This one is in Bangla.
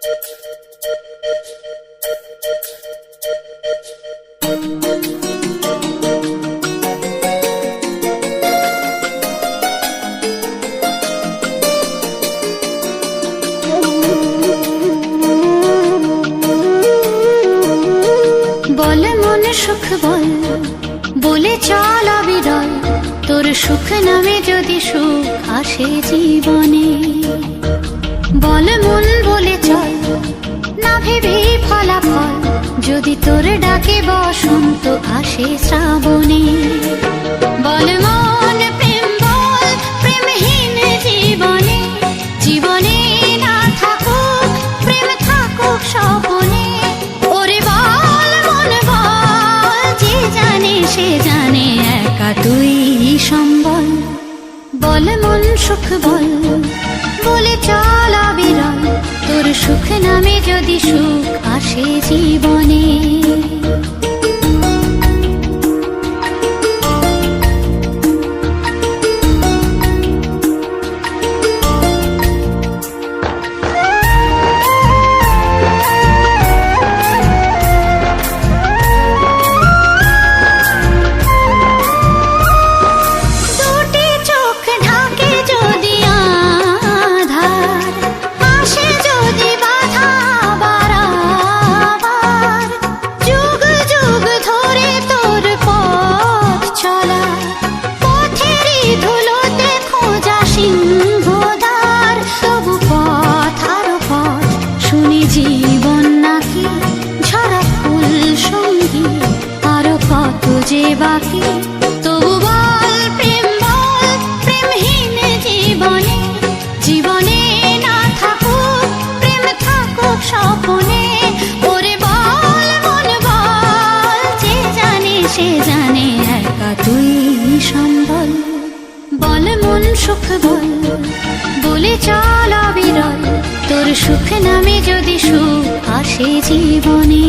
বল মন সুখ বল, বলে চল অবিরল, তোর সুখ নামে যদি সুখ আসে জীবনে। বল মন বলে চল, না ভেবে ফলাফল, যদি তোর ডাকে বসন্ত আসে শ্রাবণে। বল মন প্রেম বল, প্রেমহীন জীবনে, জীবনে না থাকুক প্রেম, থাকুক স্বপনে। ওরে বল মন বল, যে জানে সে জানে একা তুই সম্বল। বল মন সুখ বল, বলে চল অবিরল, তোর সুখ নামে যদি সুখ আসে জীবনে। জীবন নাকি ঝরা ফুল সঙ্গী, আরো কত যে বাকি। তবু বল প্রেম বল, প্রেমহীন জীবনে, জীবনে না থাকুক প্রেম, থাকুক স্বপনে। ওরে বল মন বল, যে জানে সে জানে একা তুই সম্বল। বল মন সুখ বল, বলে চল অবিরল, তোর সুখ নামে যদি সুখ আসে জীবনে।